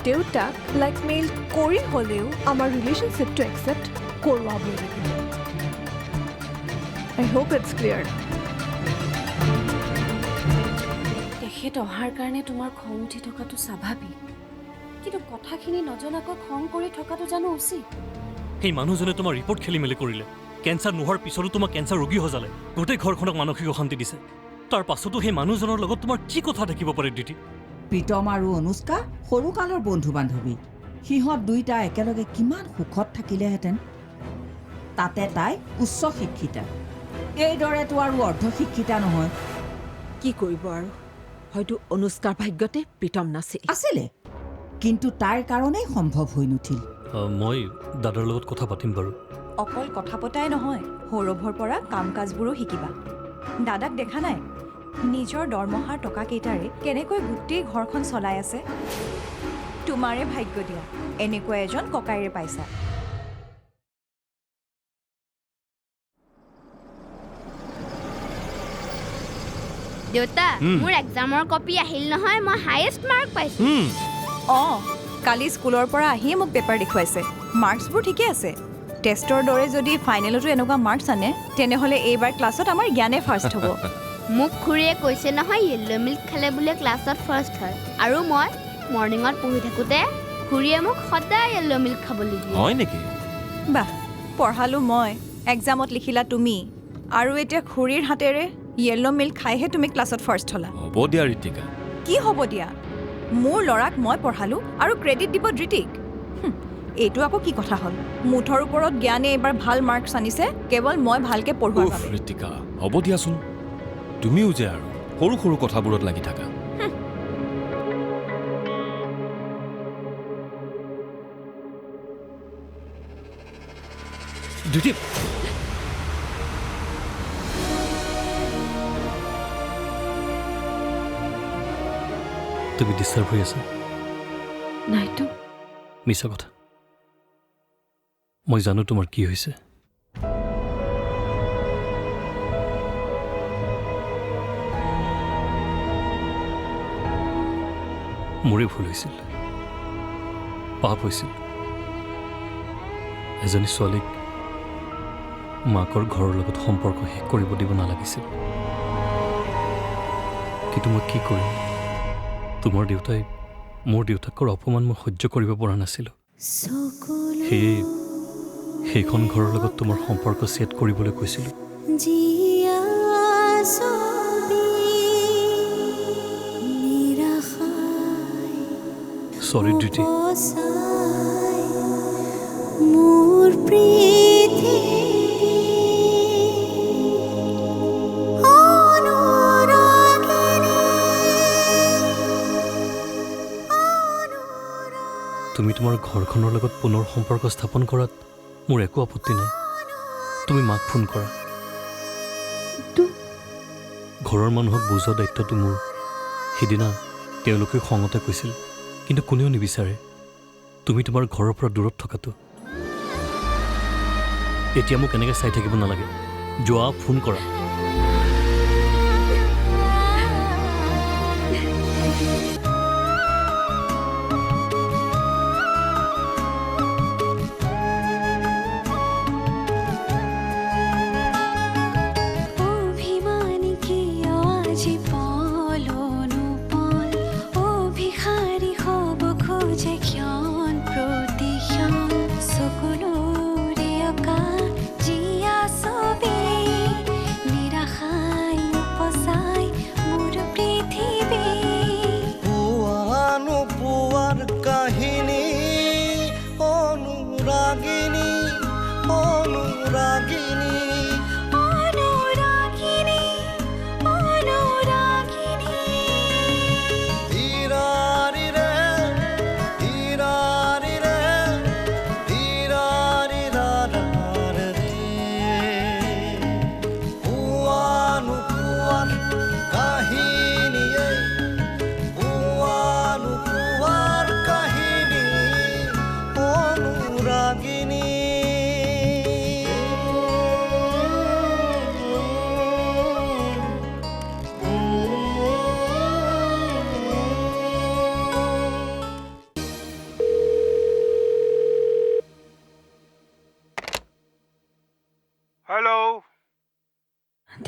দেউতাক ব্লেকমেইল কৰি হ'লেও আমাৰ ৰিলেশ্যনশ্বিপটো একচেপ্ট কৰোৱাব লাগিব। I hope it's clear. তেখেত অহাৰ কাৰণে তোমাৰ খং উঠি থকাটো স্বাভাৱিক, কিন্তু কথাখিনি নজনাকৈ খং কৰি থকাটো জানো উচিত? সেই মানুহজনে তোমাৰ ৰিপৰ্ট খেলি মেলি কৰিলে, কেঞ্চাৰ নোহোৱাৰ পিছতো তোমাক কেঞ্চাৰ ৰোগী সজালে, গোটেই ঘৰখনক মানসিক অশান্তি দিছে। তাৰ পাছতো সেই মানুহজনৰ লগত তোমাৰ কি কথা থাকিব পাৰে দিতি? প্ৰীতম আৰু অনুষ্কা সৰুকালৰ বন্ধু বান্ধৱী, সিহঁত দুইটা একেলগে কিমান সুখত থাকিলেহেঁতেন। তাতে তাই উচ্চ শিক্ষিতা, এইদৰেতো আৰু অৰ্ধ শিক্ষিতা নহয়। কি কৰিব আৰু, হয়তো অনুষ্কাৰ ভাগ্যতে প্ৰীতম নাছিল। আছিলে, কিন্তু তাইৰ কাৰণেই সম্ভৱ হৈ নুঠিল। মই দাদাৰ লগত কথা পাতিম বাৰু। অকল কথা পতাই নহয়, সৌৰভৰ পৰা কাম কাজবোৰো শিকিবা। দাদাক দেখা নাই নিজৰ দৰমহাৰ টকাকেইটাৰে কেনেকৈ গোটেই ঘৰখন চলাই আছে। তোমাৰে ভাগ্য দিয়া এনেকুৱা এজন ককাইৰে পাইছা। দেউতা, মোৰ এক্সামৰ কপি আহিল নহয়, মই হাইয়েষ্ট মাৰ্ক পাইছো। অঁ, কালি স্কুলৰ পৰা আহিয়ে মোক পেপাৰ দেখুৱাইছে, মাৰ্কছবোৰ ঠিকে আছে। টেষ্টৰ দৰে যদি ফাইনেলতো এনেকুৱা মাৰ্কছ আনে, তেনেহ'লে এইবাৰ ক্লাছত আমাৰ জ্ঞানে ফাৰ্ষ্ট হ'ব। মোক খুৰীয়ে কৈছে নহয়, য়েল্ল' মিল্ক খালে বোলে ক্লাছত ফাৰ্ষ্ট হয়। আৰু মই মৰ্ণিঙত পঢ়ি থাকোঁতে খুৰীয়ে মোক সদায় য়েল্ল' মিল্ক খাবলৈ দিয়ে। হয় নেকি? বাহ, পঢ়ালোঁ মই, এক্সামত লিখিলা তুমি, আৰু এতিয়া খুৰীৰ হাতেৰে য়েল্ল' মিল্ক খাইহে তুমি ক্লাছত ফাৰ্ষ্ট হ'লা। হ'ব দিয়া ঋতিকা। কি হ'ব দিয়া? মোৰ ল'ৰাক মই পঢ়ালোঁ আৰু ক্ৰেডিট দিব ধৃতিক। এইটো আকৌ কি কথা হ'ল? মুঠৰ ওপৰত জ্ঞানে এইবাৰ ভাল মাৰ্কছ আনিছে, কেৱল মই ভালকৈ পঢ়োৱাৰ বাবে। ঋতিকা, হ'ব দিয়াচোন, তুমিও যে আৰু সৰু সৰু কথাবোৰত লাগি থাকা। দিতি, তুমি ডিষ্টাৰ্ব হৈ আছা? নাইতো। মিছা কথা, মই জানো তোমাৰ কি হৈছে। মোৰে ভুল হৈছিল, পাপ হৈছিল। এজনী ছোৱালীক মাকৰ ঘৰৰ লগত সম্পৰ্ক শেষ কৰিব দিব নালাগিছিল, কিন্তু মই কি কৰিম? তোমাৰ দেউতাই মোৰ দেউতাকৰ অপমান মই সহ্য কৰিব পৰা নাছিলোঁ। সেইখন ঘৰৰ লগত তোমাৰ সম্পৰ্ক ছেট কৰিবলৈ কৈছিলোঁ। চৰি ডিউটি। তুমি তোমাৰ ঘৰখনৰ লগত পুনৰ সম্পৰ্ক স্থাপন কৰাত মোৰ একো আপত্তি নাই। তুমি মাক ফোন কৰা। ঘৰৰ মানুহক বুজোৱা দায়িত্বটো মোৰ। সিদিনা তেওঁলোকে খঙতে কৈছিল, কিন্তু কোনেও নিবিচাৰে তুমি তোমাৰ ঘৰৰ পৰা দূৰত থকাটো। এতিয়া মোক এনেকৈ চাই থাকিব নালাগে, যোৱা ফোন কৰা।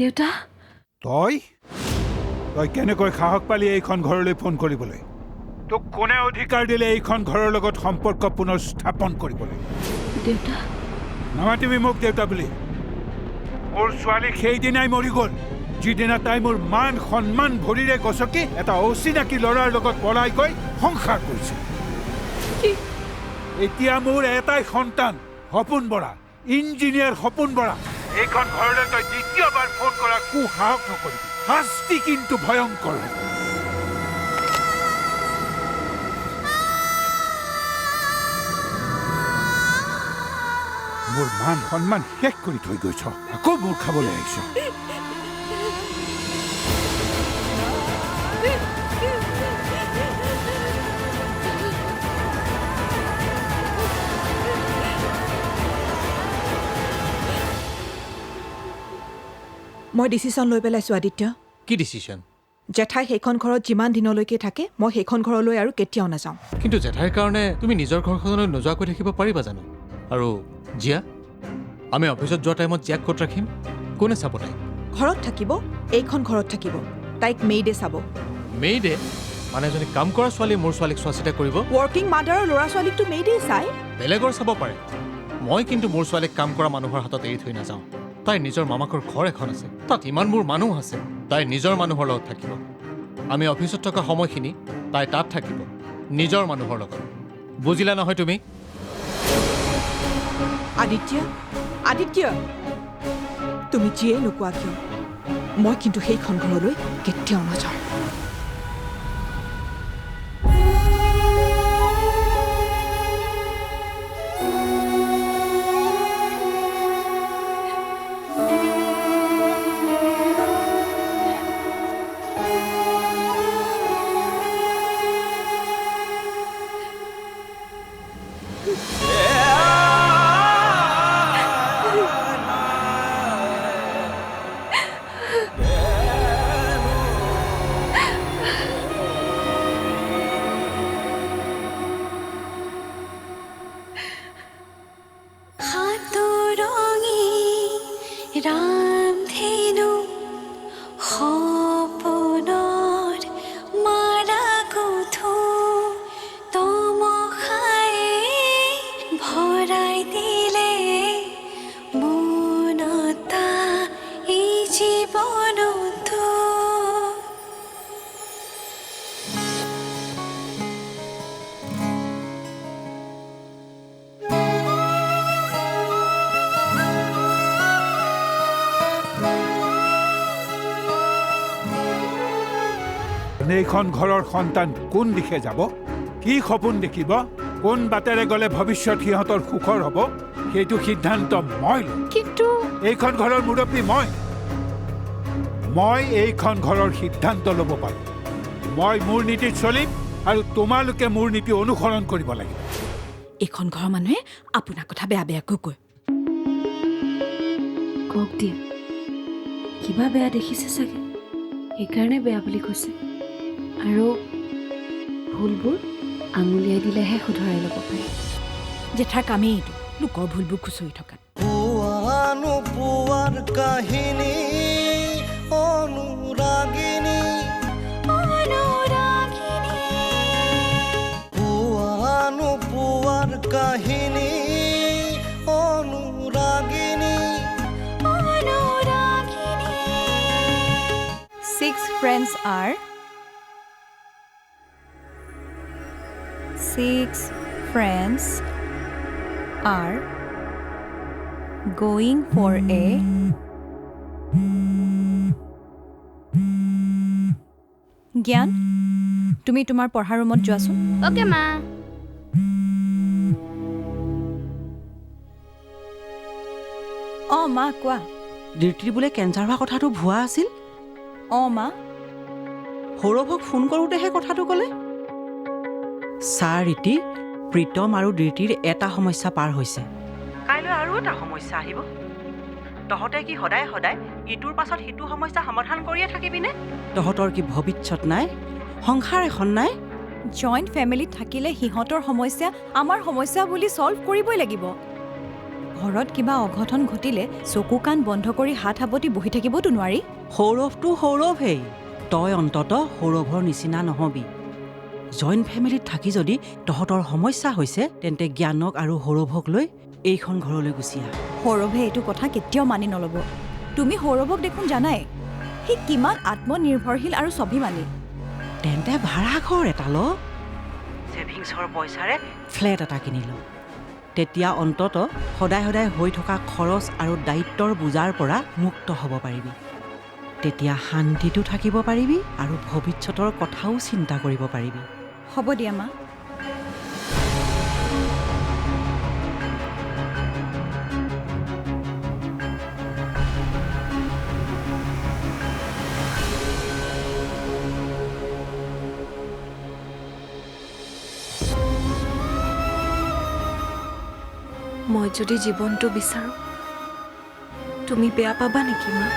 দেউতা তই কেনেকৈ সাহস পালি এইখন ঘৰলৈ ফোন কৰিবলৈ তোক কোনে অধিকাৰ দিলে এইখন ঘৰৰ লগত সম্পৰ্ক পুনৰ স্থাপন কৰিবলৈ দেউতা নামাতিবি মোক দেউতা বুলি মোৰ ছোৱালী সেইদিনাই মৰি গ'ল যিদিনা তাই মোৰ মান সন্মান ভৰিৰে গছকি এটা অচিনাকি ল'ৰাৰ লগত পলাই গৈ সংসাৰ কৰিছে এতিয়া মোৰ এটাই সন্তান সপোন বৰা ইঞ্জিনিয়াৰ সপোন বৰা এইখন ঘৰলৈ তই দ্বিতীয়বাৰ ফোন কৰা সাহস নকৰিবি শাস্তি কিন্তু ভয়ংকৰ মোৰ মান সন্মান শেষ কৰি থৈ গৈছ আকৌ মোৰ খাবলৈ আহিছ মই ডিচিশ্যন লৈ পেলাইছোঁ আদিত্য কি ডিচিশ্যন জেঠাই সেইখন ঘৰত যিমান দিনলৈকে থাকে মই সেইখন ঘৰলৈ আৰু কেতিয়াও নাযাওঁ কিন্তু জেঠাইৰ কাৰণে তুমি নিজৰ ঘৰখনলৈ নোযোৱাকৈ থাকিব পাৰিবা জানো আৰু জিয়া আমি অফিচত যোৱা টাইমত জিয়াক ক'ত ৰাখিম কোনে চাব তাইক ঘৰত থাকিব এইখন ঘৰত থাকিব তাইক মেইডে চাব মেইডে মানে এজনী কাম কৰা ছোৱালী মোৰ ছোৱালীক চোৱা চিতা কৰিব ৱৰ্কিং মাডাৰৰ ল'ৰা ছোৱালীকতো মেইডেই চাই বেলেগৰ চাব পাৰে মই কিন্তু মোৰ ছোৱালীক কাম কৰা মানুহৰ হাতত এৰি থৈ নাযাওঁ তাইৰ নিজৰ মামাকৰ ঘৰ এখন আছে তাত ইমানবোৰ মানুহ আছে তাই নিজৰ মানুহৰ লগত থাকিব আমি অফিচত থকা সময়খিনি তাই তাত থাকিব নিজৰ মানুহৰ লগত বুজিলা নহয় তুমি আদিত্য তুমি যিয়েই নোকোৱা কিয় মই কিন্তু সেইখন ঘৰলৈ কেতিয়াও নাযাওঁ এইখন ঘৰৰ সন্তান কোন দিশে যাব কি সপোন দেখিব কোন বাটেৰে গ'লে ভৱিষ্যত সিহঁতৰ সুখৰ হ'ব সেইটো সিদ্ধান্ত মই কিন্তু এইখন ঘৰৰ মুৰব্বী মই এইখন ঘৰৰ সিদ্ধান্ত ল'ব পাৰোঁ মই মোৰ নীতিত চলিম আৰু তোমালোকে মোৰ নীতি অনুসৰণ কৰিব লাগিব এইখন ঘৰৰ মানুহে আপোনাৰ কথা বেয়া বেয়াকৈ কয় কওক দিয়া কিবা বেয়া দেখিছে চাগে সেইকাৰণে বেয়া বুলি কৈছে আৰু ভুলবোৰ আঙুলিয়াই দিলেহে শুধৰাই ল'ব পাৰে জেঠাৰ কামেই এইটো লোকৰ ভুলবোৰ খুচৰি থকা পোৱাৰ কাহিনী অনুৰাগিনী পোৱাৰ কাহিনী অনুৰাগিনী Six friends are going for a জ্ঞান তুমি তোমাৰ পঢ়াৰ ৰুমত যোৱাচোন অ'কে মা অঁ মা কোৱা ডিউটিৰ বোলে কেঞ্চাৰ হোৱা কথাটো ভুৱা আছিল অঁ মা সৌৰভক ফোন কৰোঁতেহে কথাটো ক'লে ছাৰ ৰীতি প্ৰীতম আৰু ডিউটিৰ এটা সমস্যা পাৰ হৈছে কাইলৈ আৰু এটা সমস্যা আহিব তহঁতে কি সদায় সদায় ইটোৰ পাছত সিটো সমস্যা সমাধান কৰিয়ে থাকিবিনে তহঁতৰ কি ভৱিষ্যত নাই সংসাৰ এখন নাই জইণ্ট ফেমিলিত থাকিলে সিহঁতৰ সমস্যা আমাৰ সমস্যা বুলি ছল্ভ কৰিবই লাগিব ঘৰত কিবা অঘটন ঘটিলে চকু কাণ বন্ধ কৰি হাত সাৱটি বহি থাকিবতো নোৱাৰি। সৌৰভটো সৌৰভেই, তই অন্তত সৌৰভৰ নিচিনা নহবি। জইণ্ট ফেমিলিত থাকি যদি তহঁতৰ সমস্যা হৈছে তেন্তে জ্ঞানক আৰু সৌৰভক লৈ এইখন ঘৰলৈ গুচি আহ। সৌৰভে এইটো কথা কেতিয়াও মানি নল'ব। তুমি সৌৰভক দেখোন জানাই সি কিমান আত্মনিৰ্ভৰশীল আৰু স্বাভিমানী। তেন্তে ভাড়া ঘৰ এটা ল, ছেভিংছৰ পইচাৰে ফ্লেট এটা কিনি ল। তেতিয়া অন্তত সদায় সদায় হৈ থকা খৰচ আৰু দায়িত্বৰ বোজাৰ পৰা মুক্ত হ'ব পাৰিবি। তেতিয়া শান্তিটো থাকিব পাৰিবি আৰু ভৱিষ্যতৰ কথাও চিন্তা কৰিব পাৰিবি। হ'ব দিয়া মা। মই যদি জীৱনটো বিচাৰোঁ তুমি বেয়া পাবা নেকি মা?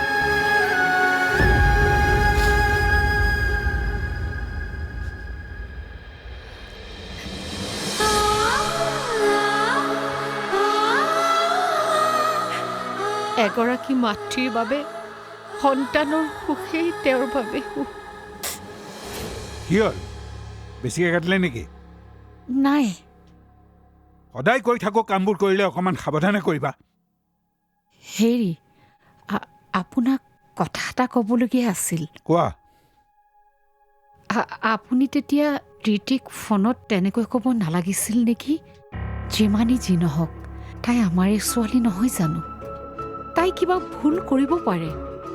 এগৰাকী মাতৃৰ বাবে সন্তানৰ সুখেই তেওঁৰ বাবে সুখ। কি হ'ল, বেছিকৈ কাটিলে নেকি? নাই, সদায় কৰি থাকো কামবোৰ কৰিলে অকণমান সাৱধানে কৰিবা। হেৰি আপোনাক কথা এটা ক'বলগীয়া আছিল। কোৱা। আপুনি তেতিয়া ৰীতিক ফোনত তেনেকৈ ক'ব নালাগিছিল নেকি? যিমানেই যি নহওক তাই আমাৰে ছোৱালী নহয় জানো? তাই কিবা ভুল কৰিব পাৰে,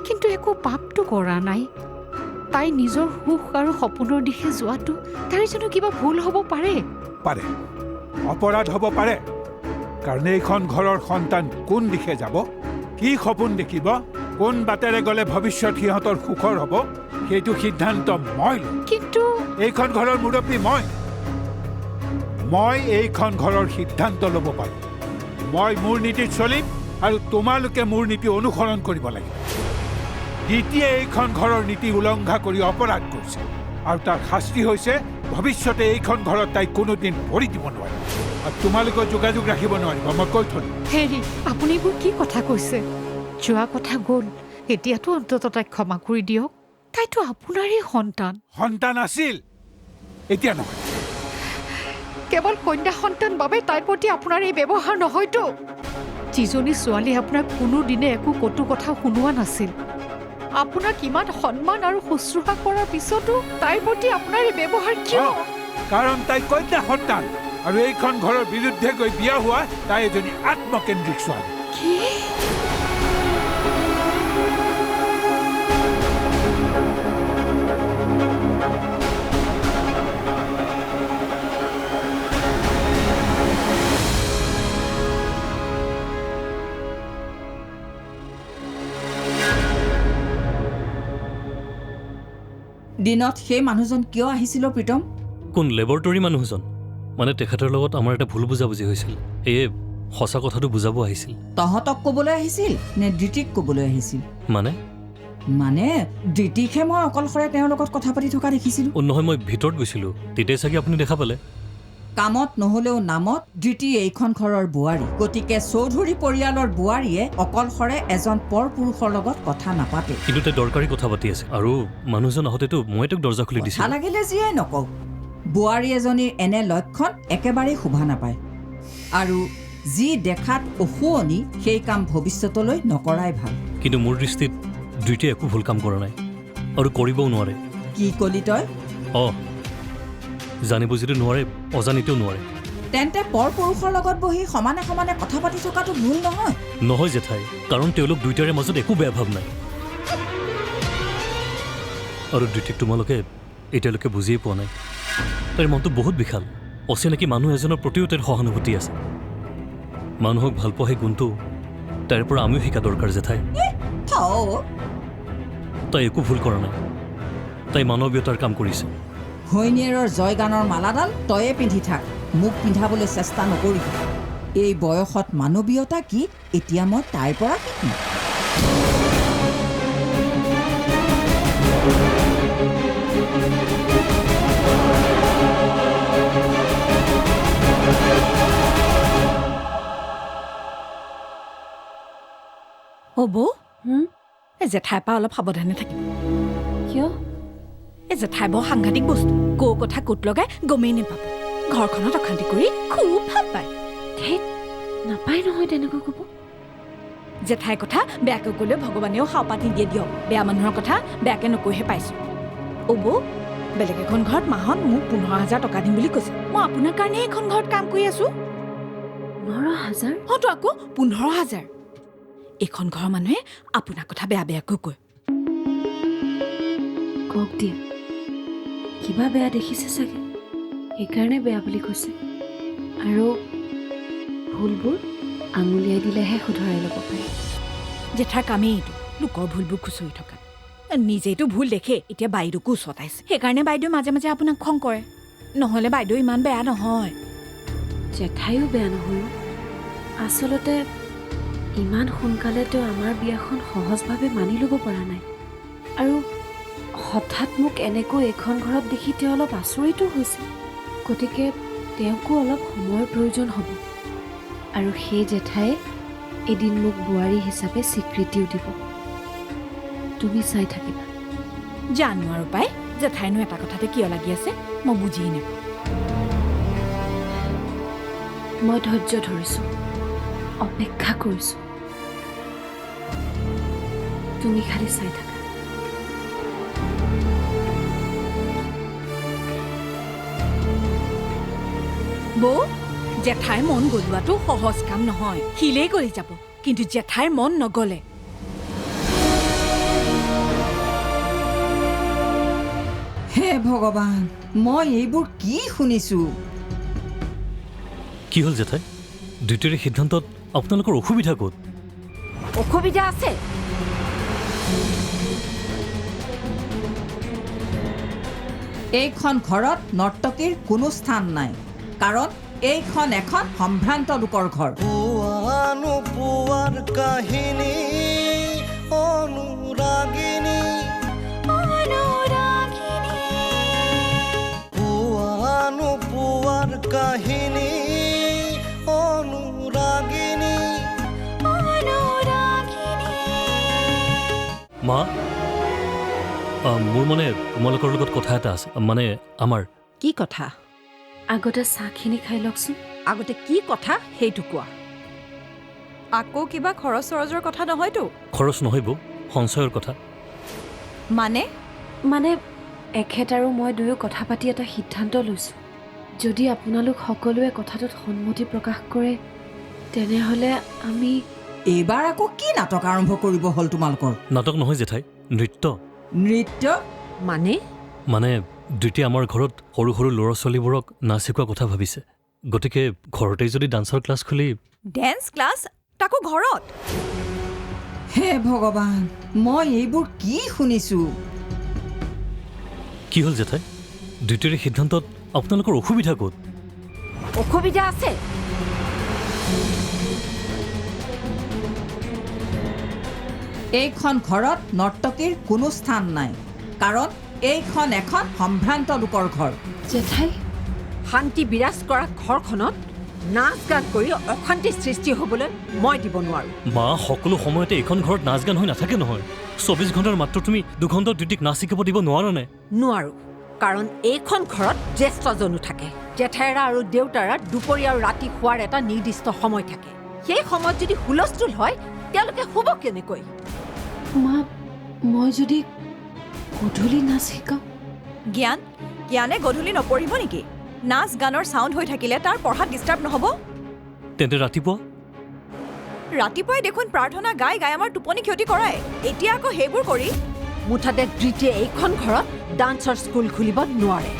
কিন্তু একো পাপটো কৰা নাই। তাই নিজৰ সুখ আৰু সপোনৰ দিশে যোৱাটো তাইৰ জানো কিবা ভুল হ'ব পাৰে? পাৰে, অপৰাধ হ'ব পাৰে। কাৰণ এইখন ঘৰৰ সন্তান কোন দিশে যাব, কি সপোন দেখিব, কোন বাটেৰে গ'লে ভৱিষ্যত সিহঁতৰ সুখৰ হ'ব, সেইটো সিদ্ধান্ত মই লম। কিন্তু এইখন ঘৰৰ মুৰব্বী মই এইখন ঘৰৰ সিদ্ধান্ত ল'ব পাৰোঁ। মই মোৰ নীতিত চলিম আৰু তোমালোকে মোৰ নীতি অনুসৰণ কৰিব লাগিব। দ্বিতীয় এইখন ঘৰৰ নীতি উলংঘা কৰি অপৰাধ কৰিছে আৰু তাৰ শাস্তি হৈছে ভৱিষ্যতে এইখন ঘৰত তাই কোনোদিন ভৰি দিব নোৱাৰে আৰু তোমালোকৰ যোগাযোগ ৰাখিব নোৱাৰিব। মই কৈ থলো। হেৰি আপুনি এইবোৰ কি কথা কৈছে? যোৱা কথা গ'ল, এতিয়াতো অন্তত তাইক ক্ষমা কৰি দিয়ক। তাইতো আপোনাৰেই সন্তান। সন্তান আছিল, এতিয়া নহয়। কেৱল কন্যা সন্তান বাবে তাইৰ প্ৰতি আপোনাৰ এই ব্যৱহাৰ নহয়তো। যিজনী ছোৱালী আপোনাক কোনোদিনে একো কটু কথা শুনোৱা নাছিল, আপোনাক ইমান সন্মান আৰু শুশ্ৰূষা কৰাৰ পিছতো তাইৰ প্ৰতি আপোনাৰ এই ব্যৱহাৰ কিয়? কাৰণ তাই কন্যা সন্তান আৰু এইখন ঘৰৰ বিৰুদ্ধে গৈ বিয়া হোৱা তাই এজনী আত্মকেন্দ্ৰিক ছোৱালী। কি? দিনত সেই মানুহজন কিয় আহিছিল প্ৰীতম? কোন লেবৰেটৰী মানুহজন? মানে তেখেতৰ লগত আমাৰ এটা ভুল বুজাবুজি হৈছিল, এয়ে সঁচা কথাটো বুজাব আহিছিল। তহঁতক ক'বলৈ আহিছিল নে ধৃতিক ক'বলৈ আহিছিল? মানে ধৃতিকহে মই অকলশৰে তেওঁৰ লগত কথা পাতি থকা দেখিছিলোঁ। নহয়, মই ভিতৰত গৈছিলোঁ, তেতিয়াই চাগে আপুনি দেখা পালে। কামত নহ'লেও নামত ধৃতি এইখন ঘৰৰ বোৱাৰী। গতিকে চৌধুৰী পৰিয়ালৰ বোৱাৰীয়ে অকলশৰে এজন পৰ পুৰুষৰ লগত কথা নাপাতে। কিন্তু তাই দৰকাৰী কথা পাতি আছে আৰু মানুহজন আহোঁতেতো মই তেওঁক দৰ্জা খুলি দিছোঁ। কথা লাগিলে যিয়ে নকওঁ, বোৱাৰী এজনীৰ এনে লক্ষণ একেবাৰেই শোভা নাপায়। আৰু যি দেখাত অশুৱনি সেই কাম ভৱিষ্যতলৈ নকৰাই ভাল। কিন্তু মোৰ দৃষ্টিত ধৃতিয়ে একো ভুল কাম কৰা নাই আৰু কৰিবও নোৱাৰে। কি কলি তই? জানিব যিটো নোৱাৰে, অজানিতেও নোৱাৰে। তেন্তে পৰ পুৰুষৰ লগত বহি সমানে সমানে কথা পাতি থকাটো ভুল নহয়? নহয় জেঠাই, কাৰণ তেওঁলোক দুয়োটাৰে মাজত একো বেয়া ভাৱ নাই। আৰু ধৃতিক তোমালোকে এতিয়ালৈকে বুজিয়েই পোৱা নাই। তাইৰ মনটো বহুত বিশাল। অচিনাকি মানুহ এজনৰ প্ৰতিও তাইৰ সহানুভূতি আছে। মানুহক ভাল পোৱা সেই গুণটো তাইৰ পৰা আমিও শিকা দৰকাৰ জেঠাই। তাই একো ভুল কৰা নাই, তাই মানৱীয়তাৰ কাম কৰিছে। ঘৈণীয়েৰৰ জয়গানৰ মালাডাল তয়ে পিন্ধি থাক, মোক পিন্ধাবলৈ চেষ্টা নকৰিবি। এই বয়সত মানৱীয়তা কি এতিয়া মই তাইৰ পৰা শিকিম। হ'ব এই জেঠাইৰ পৰা অলপ সাৱধানে থাকিব। কিয়? এই জেঠাই বৰ সাংঘাতিক বস্তু, কৰ কথা ক'ত লগাই গমেই নাপাব। ঘৰখনত অশান্তি কৰি খুব ভাল পায়। ধেত, নাপায় নহয় তেনেকৈ ক'ব। জেঠাইৰ কথা বেয়াকৈ ক'লে ভগৱানেও সাওপাত নিদিয়ে দিয়ক। বেয়া মানুহৰ কথা বেয়াকৈ নকৈহে পাইছোঁ। অ'ব, বেলেগ এখন ঘৰত মাহত মোক 15,000 টকা দিম বুলি কৈছে। মই আপোনাৰ কাৰণে এখন ঘৰত কাম কৰি আছোঁ। 15,000? হয়তো আকৌ 15,000। এইখন ঘৰৰ মানুহে আপোনাৰ কথা বেয়া বেয়াকৈ কয়। কওক দিয়া, কিবা বেয়া দেখিছে চাগে, সেইকাৰণে বেয়া বুলি কৈছে। আৰু ভুলবোৰ আঙুলিয়াই দিলেহে শুধৰাই ল'ব পাৰে। জেঠাৰ কামেই এইটো, লোকৰ ভুলবোৰ খুচৰি থকা। নিজেইটো ভুল দেখে, এতিয়া বাইদেউকো ওচৰতাইছে। সেইকাৰণে বাইদেউ মাজে মাজে আপোনাক খং কৰে। নহ'লে বাইদেউ ইমান বেয়া নহয়। জেঠাইও বেয়া নহয়। আচলতে ইমান সোনকালে তেওঁ আমাৰ বিয়াখন সহজভাৱে মানি ল'ব পৰা নাই। আৰু হঠাৎ মোক এনেকৈ এইখন ঘৰত দেখি তেওঁ অলপ আচৰিতো হৈছে। গতিকে তেওঁকো অলপ সময়ৰ প্ৰয়োজন হ'ব। আৰু সেই জেঠাই এদিন মোক বোৱাৰী হিচাপে স্বীকৃতিও দিব। তুমি চাই থাকিবা। জানো আৰু পাই, জেঠাইনো এটা কথাতে কিয় লাগি আছে মই বুজিয়ে নাপাওঁ। মই ধৈৰ্য ধৰিছোঁ, অপেক্ষা কৰিছোঁ। তুমি খালি চাই থাকা। বৌ, জেঠাইৰ মন গলোৱাটো সহজ কাম নহয়। শিলেই কৰি যাব, কিন্তু জেঠাইৰ মন নগলে হে ভগৱান, মই এইবোৰ কি শুনিছোঁ? কি হ'ল জেঠাই? দ্বিতীয়ৰ সিদ্ধান্তত আপোনালোকৰ অসুবিধা ক'ত? অসুবিধা আছে। এইখন ঘৰত নৰ্তকীৰ কোনো স্থান নাই, কাৰণ এইখন এখন সম্ভ্ৰান্ত লোকৰ ঘৰ। পোৱাৰ কাহিনী অনুৰাগিনী পোৱাৰ কাহিনী অনুৰাগিনী। মা, মোৰ মানে তোমালোকৰ লগত কথা এটা আছে। মানে আমাৰ কি কথা? আগতে চাহখিনি খাই লওকচোন। আগতে কি কথা সেইটো কোৱা। আকৌ কিবা খৰচ চৰজৰ কথা নহয়তো? খৰচ নহয় বৌ, সঞ্চয়ৰ কথা। মানে এখেত আৰু মই দুয়ো কথা পাতি এটা সিদ্ধান্ত লৈছোঁ। যদি আপোনালোক সকলোৱে কথাটোত সন্মতি প্ৰকাশ কৰে, তেনেহ'লে আমি এইবাৰ আকৌ কি নাটক আৰম্ভ কৰিব হ'ল তোমালোকৰ? নাটক নহয় জেঠাই, নৃত্য। নৃত্য মানে দ্বিতীয় আমাৰ ঘৰত সৰু সৰু ল'ৰা ছোৱালীবোৰক নাচ শিকোৱা কথা ভাবিছে। গতিকে ঘৰতেই যদি ডান্সৰ ক্লাছ খুলি। Dance class? তাকো ঘৰত? হে ভগৱান, মই এইবোৰ কি শুনিছোঁ? কি হ'ল জেঠাই? দ্বিতীয়ৰ সিদ্ধান্তত আপোনালোকৰ অসুবিধা ক'ত? অসুবিধা আছে। এইখন ঘৰত নৰ্তকীৰ কোনো স্থান নাই, কাৰণ এইখন এখন সম্ভ্ৰান্ত লোকৰ ঘৰ। জেঠাই, শান্তি বিৰাজ কৰা ঘৰখনত নাচ গান কৰি অশান্তি সৃষ্টি হ'বলৈ মই দিব নোৱাৰোঁ। মা, সকলো সময়তে এইখন ঘৰত নাচ গান হৈ নাথাকে নহয়। 24 ঘণ্টাৰ মাত্ৰ তুমি 2 ঘণ্টা ডিউটিক নাচ শিকাব দিব নোৱাৰা নে? নোৱাৰোঁ, কাৰণ এইখন ঘৰত জ্যেষ্ঠজনো থাকে। জেঠাইৰা আৰু দেউতাৰা দুপৰীয়া আৰু ৰাতি খোৱাৰ এটা নিৰ্দিষ্ট সময় থাকে। সেই সময়ত যদি হুলস্থুল হয়, তেওঁলোকে শুব কেনেকৈ? মা, মই যদি গধূলি নাচ শিকাওঁ? জ্ঞানে গধূলি নপঢ়িব নেকি? নাচ গানৰ চাউণ্ড হৈ থাকিলে তাৰ পঢ়াত ডিষ্টাৰ্ব নহ'ব? তেন্তে ৰাতিপুৱাই দেখোন প্ৰাৰ্থনা গাই গাই আমাৰ টোপনি ক্ষতি কৰায়। এতিয়া আকৌ সেইবোৰ কৰি মুঠতে দ্বিতীয় এইখন ঘৰত ডান্সৰ স্কুল খুলিব নোৱাৰে।